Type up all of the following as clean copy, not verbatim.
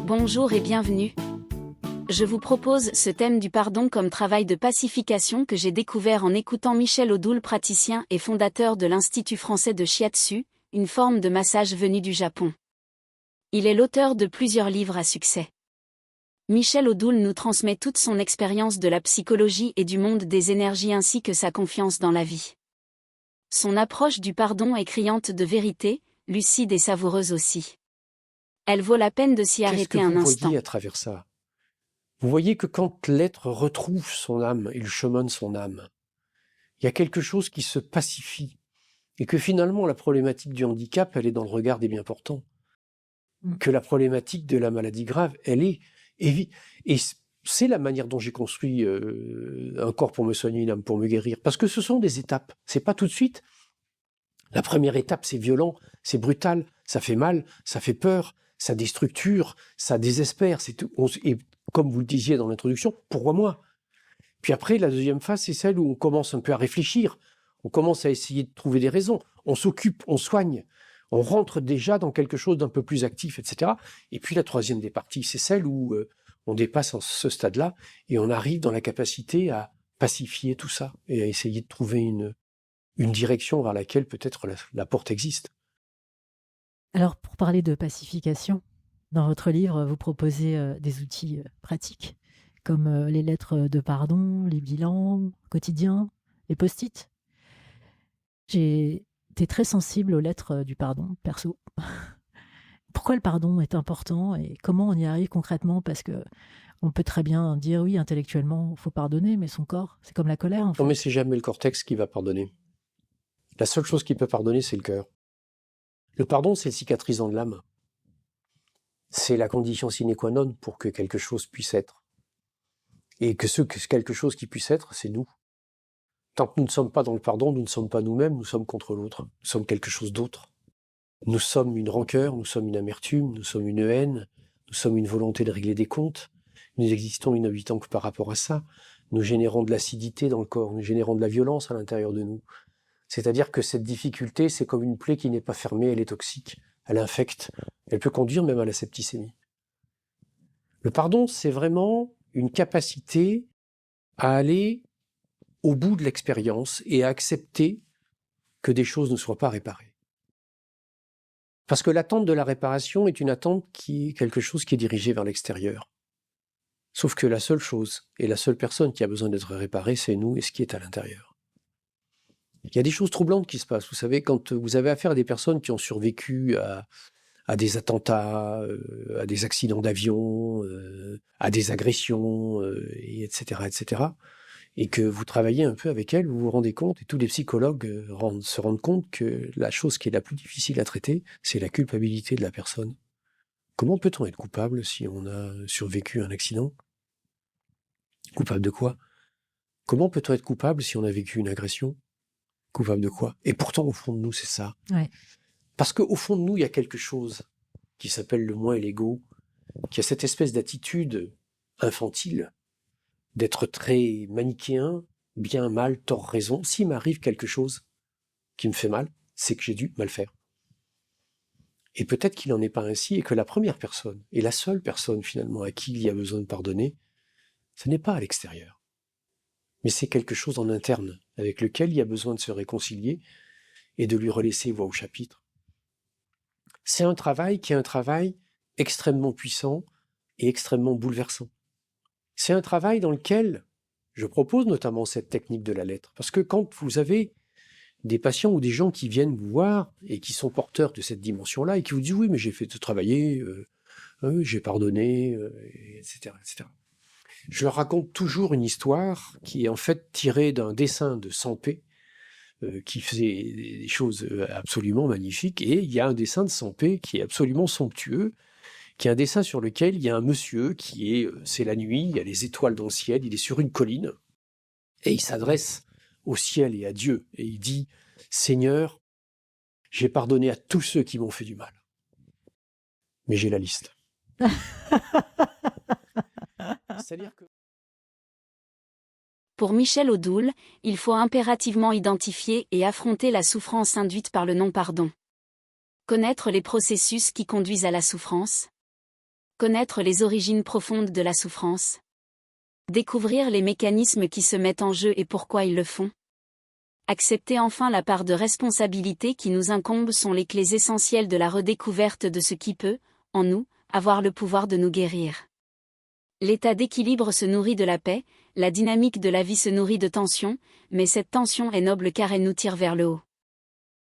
Bonjour et bienvenue. Je vous propose ce thème du pardon comme travail de pacification que j'ai découvert en écoutant Michel Odoul, praticien et fondateur de l'Institut français de Shiatsu, une forme de massage venue du Japon. Il est l'auteur de plusieurs livres à succès. Michel Odoul nous transmet toute son expérience de la psychologie et du monde des énergies ainsi que sa confiance dans la vie. Son approche du pardon est criante de vérité, lucide et savoureuse aussi. Elle vaut la peine de s'y arrêter un instant. Qu'est-ce que vous voyez à travers ça ? Vous voyez que quand l'être retrouve son âme et le chemin de son âme, il y a quelque chose qui se pacifie. Et que finalement, la problématique du handicap, elle est dans le regard des bien-portants. Que la problématique de la maladie grave, elle est... Et c'est la manière dont j'ai construit un corps pour me soigner, une âme pour me guérir. Parce que ce sont des étapes. C'est pas tout de suite. La première étape, c'est violent, c'est brutal, ça fait mal, ça fait peur, ça déstructure, ça désespère. C'est tout. Et comme vous le disiez dans l'introduction, pourquoi moi ? Puis après, la deuxième phase, c'est celle où on commence un peu à réfléchir. On commence à essayer de trouver des raisons. On s'occupe, on soigne. On rentre déjà dans quelque chose d'un peu plus actif, etc. Et puis la troisième des parties, c'est celle où on dépasse ce stade-là et on arrive dans la capacité à pacifier tout ça et à essayer de trouver une direction vers laquelle peut-être la porte existe. Alors, pour parler de pacification, dans votre livre, vous proposez des outils pratiques, comme les lettres de pardon, les bilans quotidiens, les post-it. J'ai été très sensible aux lettres du pardon, perso. Pourquoi le pardon est important et comment on y arrive concrètement ? Parce que on peut très bien dire, oui, intellectuellement, il faut pardonner, mais son corps, c'est comme la colère, en fait. Non, mais c'est jamais le cortex qui va pardonner. La seule chose qui peut pardonner, c'est le cœur. Le pardon, c'est le cicatrisant de l'âme. C'est la condition sine qua non pour que quelque chose puisse être. Et que quelque chose qui puisse être, c'est nous. Tant que nous ne sommes pas dans le pardon, nous ne sommes pas nous-mêmes, nous sommes contre l'autre. Nous sommes quelque chose d'autre. Nous sommes une rancœur, nous sommes une amertume, nous sommes une haine, nous sommes une volonté de régler des comptes. Nous existons et n'habitons que par rapport à ça. Nous générons de l'acidité dans le corps, nous générons de la violence à l'intérieur de nous. C'est-à-dire que cette difficulté, c'est comme une plaie qui n'est pas fermée, elle est toxique, elle infecte, elle peut conduire même à la septicémie. Le pardon, c'est vraiment une capacité à aller au bout de l'expérience et à accepter que des choses ne soient pas réparées. Parce que l'attente de la réparation est une attente qui est quelque chose qui est dirigé vers l'extérieur. Sauf que la seule chose et la seule personne qui a besoin d'être réparée, c'est nous et ce qui est à l'intérieur. Il y a des choses troublantes qui se passent. Vous savez, quand vous avez affaire à des personnes qui ont survécu à des attentats, à des accidents d'avion, à des agressions, etc., et que vous travaillez un peu avec elles, vous vous rendez compte, et tous les psychologues se rendent compte que la chose qui est la plus difficile à traiter, c'est la culpabilité de la personne. Comment peut-on être coupable si on a survécu à un accident ? Coupable de quoi ? Comment peut-on être coupable si on a vécu une agression ? Coupable de quoi ? Et pourtant, au fond de nous, c'est ça. Ouais. Parce qu'au fond de nous, il y a quelque chose qui s'appelle le moi et l'ego, qui a cette espèce d'attitude infantile, d'être très manichéen, bien, mal, tort, raison. S'il m'arrive quelque chose qui me fait mal, c'est que j'ai dû mal faire. Et peut-être qu'il n'en est pas ainsi, et que la première personne, et la seule personne finalement à qui il y a besoin de pardonner, ce n'est pas à l'extérieur. Mais c'est quelque chose en interne, avec lequel il y a besoin de se réconcilier et de lui relaisser voix au chapitre. C'est un travail qui est un travail extrêmement puissant et extrêmement bouleversant. C'est un travail dans lequel je propose notamment cette technique de la lettre. Parce que quand vous avez des patients ou des gens qui viennent vous voir et qui sont porteurs de cette dimension-là et qui vous disent « oui, mais j'ai fait travailler, j'ai pardonné, etc., etc. » Je leur raconte toujours une histoire qui est en fait tirée d'un dessin de Sampé, qui faisait des choses absolument magnifiques, et il y a un dessin de Sampé qui est absolument somptueux, qui est un dessin sur lequel il y a un monsieur c'est la nuit, il y a les étoiles dans le ciel, il est sur une colline, et il s'adresse au ciel et à Dieu, et il dit « Seigneur, j'ai pardonné à tous ceux qui m'ont fait du mal, mais j'ai la liste. » C'est-à-dire que... Pour Michel Odoul, il faut impérativement identifier et affronter la souffrance induite par le non-pardon. Connaître les processus qui conduisent à la souffrance. Connaître les origines profondes de la souffrance. Découvrir les mécanismes qui se mettent en jeu et pourquoi ils le font. Accepter enfin la part de responsabilité qui nous incombe sont les clés essentielles de la redécouverte de ce qui peut, en nous, avoir le pouvoir de nous guérir. L'état d'équilibre se nourrit de la paix, la dynamique de la vie se nourrit de tension, mais cette tension est noble car elle nous tire vers le haut.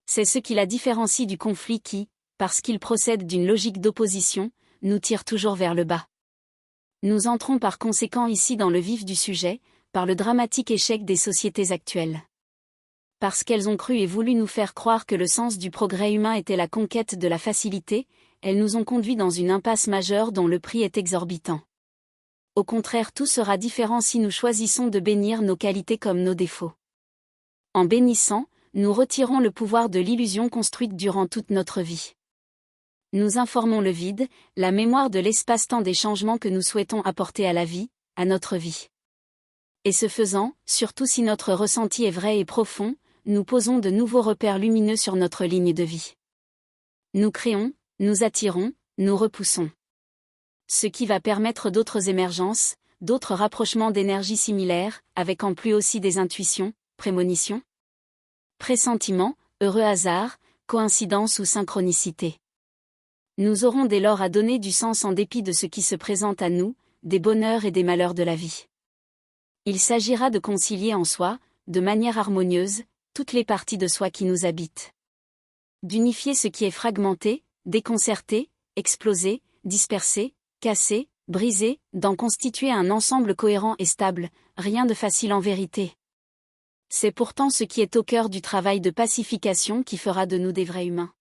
C'est ce qui la différencie du conflit qui, parce qu'il procède d'une logique d'opposition, nous tire toujours vers le bas. Nous entrons par conséquent ici dans le vif du sujet, par le dramatique échec des sociétés actuelles. Parce qu'elles ont cru et voulu nous faire croire que le sens du progrès humain était la conquête de la facilité, elles nous ont conduits dans une impasse majeure dont le prix est exorbitant. Au contraire, tout sera différent si nous choisissons de bénir nos qualités comme nos défauts. En bénissant, nous retirons le pouvoir de l'illusion construite durant toute notre vie. Nous informons le vide, la mémoire de l'espace-temps des changements que nous souhaitons apporter à la vie, à notre vie. Et ce faisant, surtout si notre ressenti est vrai et profond, nous posons de nouveaux repères lumineux sur notre ligne de vie. Nous créons, nous attirons, nous repoussons. Ce qui va permettre d'autres émergences, d'autres rapprochements d'énergies similaires, avec en plus aussi des intuitions, prémonitions, pressentiments, heureux hasards, coïncidences ou synchronicités. Nous aurons dès lors à donner du sens en dépit de ce qui se présente à nous, des bonheurs et des malheurs de la vie. Il s'agira de concilier en soi, de manière harmonieuse, toutes les parties de soi qui nous habitent. D'unifier ce qui est fragmenté, déconcerté, explosé, dispersé, cassé, brisé, d'en constituer un ensemble cohérent et stable, rien de facile en vérité. C'est pourtant ce qui est au cœur du travail de pacification qui fera de nous des vrais humains.